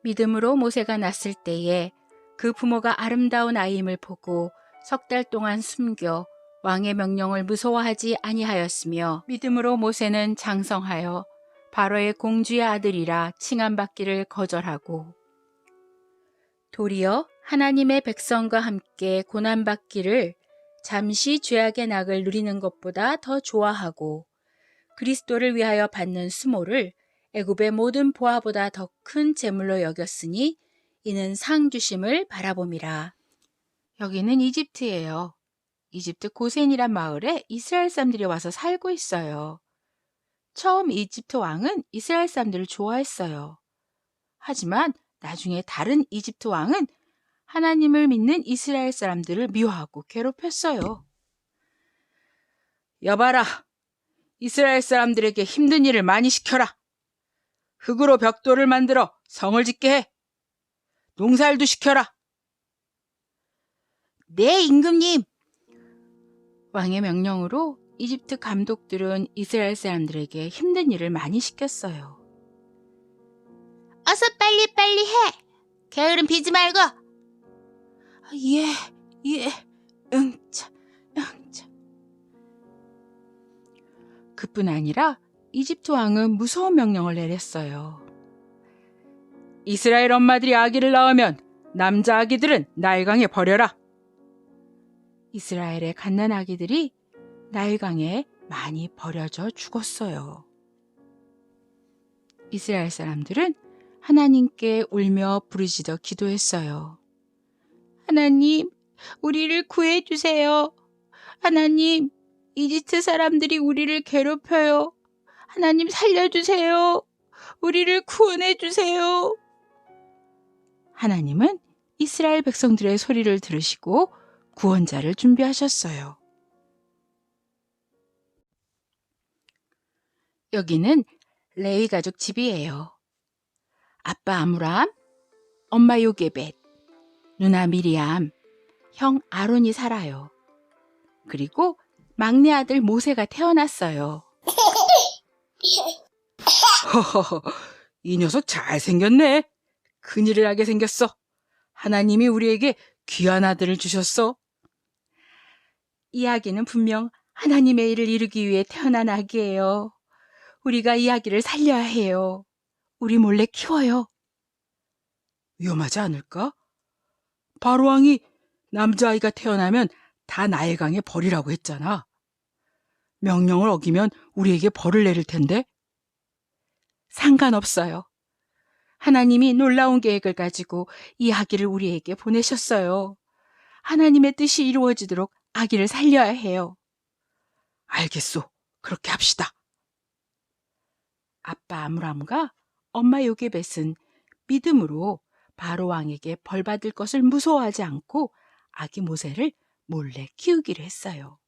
믿음으로 모세가 낳았을 때에 그 부모가 아름다운 아이임을 보고 석 달 동안 숨겨 왕의 명령을 무서워하지 아니하였으며 믿음으로 모세는 장성하여 바로의 공주의 아들이라 칭함받기를 거절하고 도리어 하나님의 백성과 함께 고난받기를 잠시 죄악의 낙을 누리는 것보다 더 좋아하고 그리스도를 위하여 받는 수모를 애굽의 모든 보화보다 더 큰 재물로 여겼으니 이는 상 주심을 바라봄이라. 여기는 이집트예요. 이집트 고센이란 마을에 이스라엘 사람들이 와서 살고 있어요. 처음 이집트 왕은 이스라엘 사람들을 좋아했어요. 하지만 나중에 다른 이집트 왕은 하나님을 믿는 이스라엘 사람들을 미워하고 괴롭혔어요. 여봐라, 이스라엘 사람들에게 힘든 일을 많이 시켜라. 흙으로 벽돌을 만들어 성을 짓게 해. 농사일도 시켜라. 네, 임금님. 왕의 명령으로 이집트 감독들은 이스라엘 사람들에게 힘든 일을 많이 시켰어요. 어서 빨리빨리 해. 게으름 피지 말고. 예, 응차. 그뿐 아니라 이집트 왕은 무서운 명령을 내렸어요. 이스라엘 엄마들이 아기를 낳으면 남자 아기들은 나일강에 버려라. 이스라엘의 갓난 아기들이 나일강에 많이 버려져 죽었어요. 이스라엘 사람들은 하나님께 울며 부르짖어 기도했어요. 하나님, 우리를 구해주세요. 하나님, 이집트 사람들이 우리를 괴롭혀요. 하나님 살려주세요. 우리를 구원해주세요. 하나님은 이스라엘 백성들의 소리를 들으시고 구원자를 준비하셨어요. 여기는 레위 가족 집이에요. 아빠 아므람, 엄마 요게벳, 누나 미리암, 형 아론이 살아요. 그리고 막내 아들 모세가 태어났어요. 허허허, 이 녀석 잘생겼네. 큰일을 하게 생겼어. 하나님이 우리에게 귀한 아들을 주셨어. 이 아기는 분명 하나님의 일을 이루기 위해 태어난 아기예요. 우리가 이 아기를 살려야 해요. 우리 몰래 키워요. 위험하지 않을까? 바로 왕이 남자아이가 태어나면 다 나일강에 버리라고 했잖아. 명령을 어기면 우리에게 벌을 내릴 텐데. 상관없어요. 하나님이 놀라운 계획을 가지고 이 아기를 우리에게 보내셨어요. 하나님의 뜻이 이루어지도록 아기를 살려야 해요. 알겠소. 그렇게 합시다. 아빠 아므람과 엄마 요게벳은 믿음으로 바로 왕에게 벌 받을 것을 무서워하지 않고 아기 모세를 몰래 키우기로 했어요.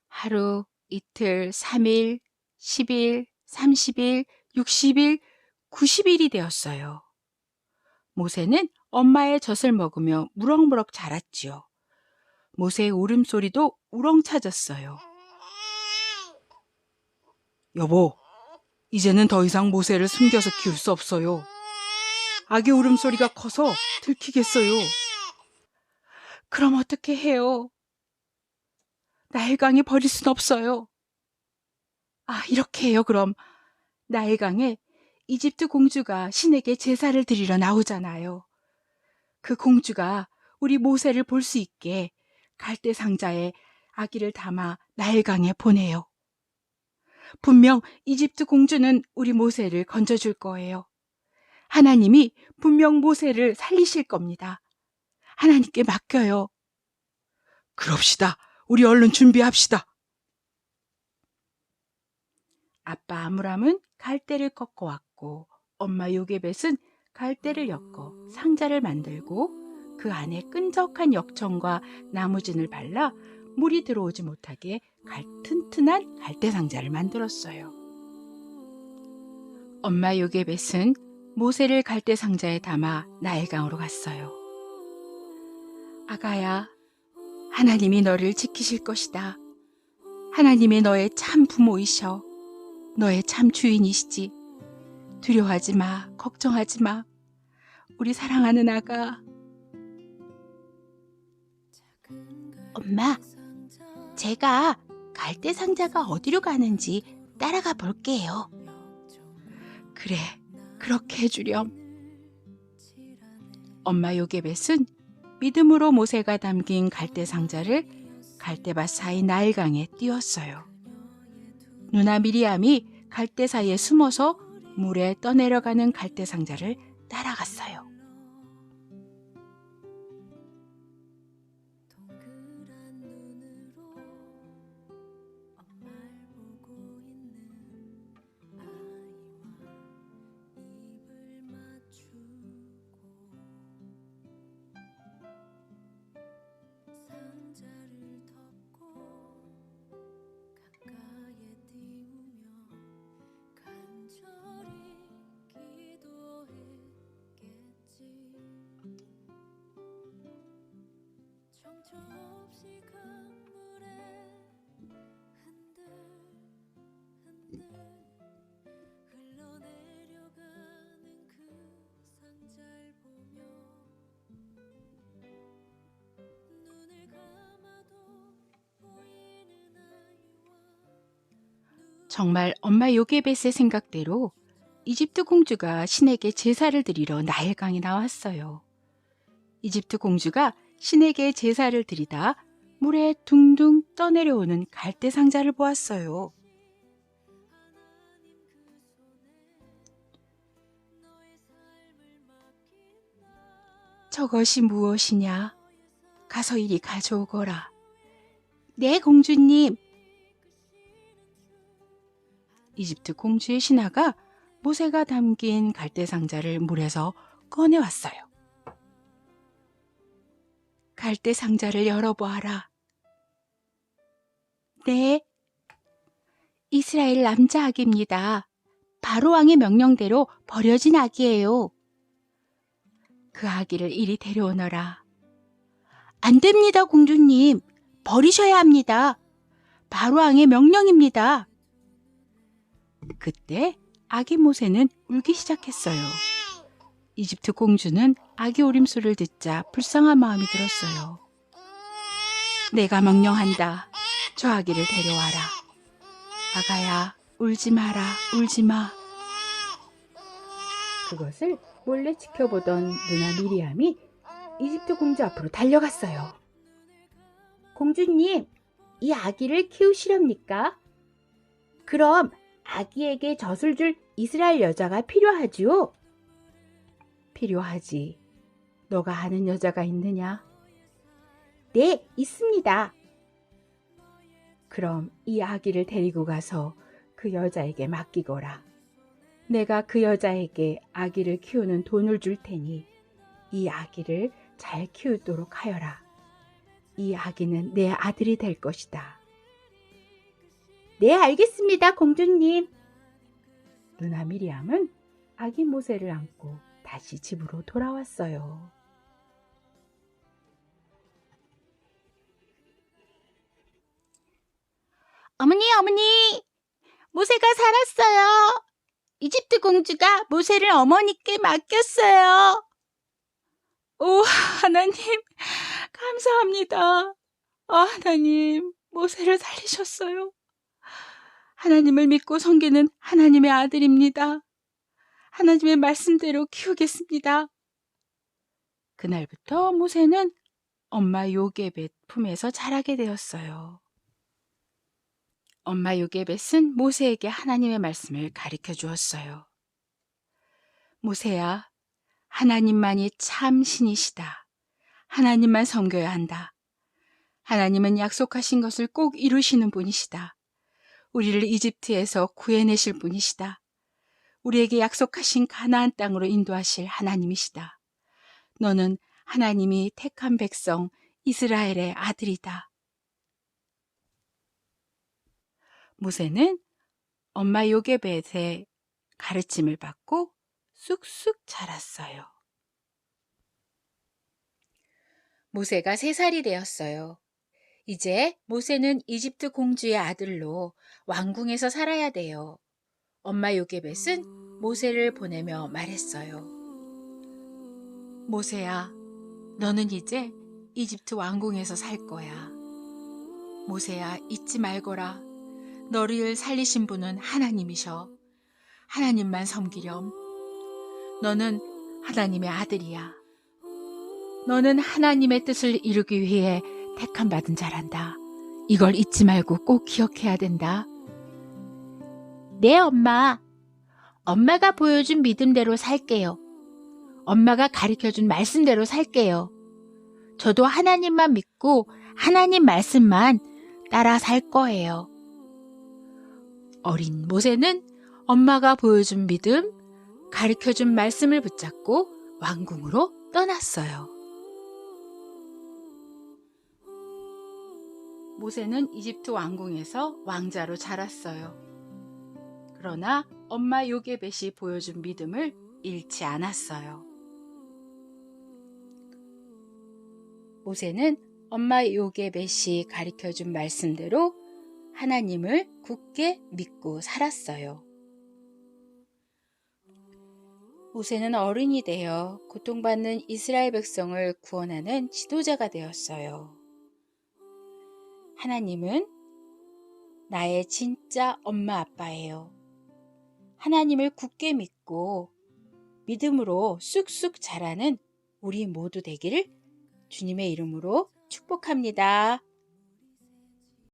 하루, 이틀, 3일, 10일, 30일, 60일, 90일이 되었어요. 모세는 엄마의 젖을 먹으며 무럭무럭 자랐지요. 모세의 울음소리도 우렁차졌어요. 여보, 이제는 더 이상 모세를 숨겨서 키울 수 없어요. 아기 울음소리가 커서 들키겠어요. 그럼 어떻게 해요? 나일강에 버릴 순 없어요. 이렇게 해요. 그럼 나일강에 이집트 공주가 신에게 제사를 드리러 나오잖아요. 그 공주가 우리 모세를 볼 수 있게 갈대 상자에 아기를 담아 나일강에 보내요. 분명 이집트 공주는 우리 모세를 건져줄 거예요. 하나님이 분명 모세를 살리실 겁니다. 하나님께 맡겨요. 그럽시다. 우리 얼른 준비합시다. 아빠 아므람은 갈대를 꺾어 왔고 엄마 요게벳은 갈대를 엮어 상자를 만들고 그 안에 끈적한 역청과 나무진을 발라 물이 들어오지 못하게 튼튼한 갈대 상자를 만들었어요. 엄마 요게벳은 모세를 갈대 상자에 담아 나일강으로 갔어요. 아가야, 하나님이 너를 지키실 것이다. 하나님이 너의 참 부모이셔. 너의 참 주인이시지. 두려워하지 마. 걱정하지 마. 우리 사랑하는 아가. 엄마, 제가 갈대 상자가 어디로 가는지 따라가 볼게요. 그래, 그렇게 해주렴. 엄마 요게벳은 믿음으로 모세가 담긴 갈대 상자를 갈대밭 사이 나일강에 띄웠어요. 누나 미리암이 갈대 사이에 숨어서 물에 떠내려가는 갈대 상자를 따라갔어요. 정말 엄마 요게벳의 생각대로 이집트 공주가 신에게 제사를 드리러 나일강에 나왔어요. 이집트 공주가 신에게 제사를 드리다 물에 둥둥 떠내려오는 갈대 상자를 보았어요. 저것이 무엇이냐? 가서 이리 가져오거라. 네, 공주님. 이집트 공주의 신하가 모세가 담긴 갈대 상자를 물에서 꺼내왔어요. 갈대 상자를 열어보아라. 네, 이스라엘 남자 아기입니다. 바로 왕의 명령대로 버려진 아기예요. 그 아기를 이리 데려오너라. 안 됩니다, 공주님. 버리셔야 합니다. 바로 왕의 명령입니다. 그때 아기 모세는 울기 시작했어요. 이집트 공주는 아기 울음소리를 듣자 불쌍한 마음이 들었어요. 내가 명령한다. 저 아기를 데려와라. 아가야, 울지 마라. 울지 마. 그것을 몰래 지켜보던 누나 미리암이 이집트 공주 앞으로 달려갔어요. 공주님, 이 아기를 키우시렵니까? 그럼 아기에게 젖을 줄 이스라엘 여자가 필요하지요? 필요하지. 너가 아는 여자가 있느냐? 네, 있습니다. 그럼 이 아기를 데리고 가서 그 여자에게 맡기거라. 내가 그 여자에게 아기를 키우는 돈을 줄 테니 이 아기를 잘 키우도록 하여라. 이 아기는 내 아들이 될 것이다. 네, 알겠습니다, 공주님. 누나 미리암은 아기 모세를 안고 다시 집으로 돌아왔어요. 어머니, 모세가 살았어요. 이집트 공주가 모세를 어머니께 맡겼어요. 오, 하나님, 감사합니다. 하나님, 모세를 살리셨어요. 하나님을 믿고 섬기는 하나님의 아들입니다. 하나님의 말씀대로 키우겠습니다. 그날부터 모세는 엄마 요게벳 품에서 자라게 되었어요. 엄마 요게벳은 모세에게 하나님의 말씀을 가르쳐 주었어요. 모세야, 하나님만이 참 신이시다. 하나님만 섬겨야 한다. 하나님은 약속하신 것을 꼭 이루시는 분이시다. 우리를 이집트에서 구해내실 분이시다. 우리에게 약속하신 가나안 땅으로 인도하실 하나님이시다. 너는 하나님이 택한 백성 이스라엘의 아들이다. 모세는 엄마 요게벳의 가르침을 받고 쑥쑥 자랐어요. 모세가 3살이 되었어요. 이제 모세는 이집트 공주의 아들로 왕궁에서 살아야 돼요. 엄마 요게벳은 모세를 보내며 말했어요. 모세야, 너는 이제 이집트 왕궁에서 살 거야. 모세야, 잊지 말거라. 너를 살리신 분은 하나님이셔. 하나님만 섬기렴. 너는 하나님의 아들이야. 너는 하나님의 뜻을 이루기 위해 택함 받은 자란다. 이걸 잊지 말고 꼭 기억해야 된다. 네, 엄마. 엄마가 보여준 믿음대로 살게요. 엄마가 가르쳐준 말씀대로 살게요. 저도 하나님만 믿고 하나님 말씀만 따라 살 거예요. 어린 모세는 엄마가 보여준 믿음, 가르쳐준 말씀을 붙잡고 왕궁으로 떠났어요. 모세는 이집트 왕궁에서 왕자로 자랐어요. 그러나 엄마 요게벳이 보여준 믿음을 잃지 않았어요. 모세는 엄마 요게벳이 가르쳐준 말씀대로 하나님을 굳게 믿고 살았어요. 모세는 어른이 되어 고통받는 이스라엘 백성을 구원하는 지도자가 되었어요. 하나님은 나의 진짜 엄마 아빠예요. 하나님을 굳게 믿고 믿음으로 쑥쑥 자라는 우리 모두 되기를 주님의 이름으로 축복합니다.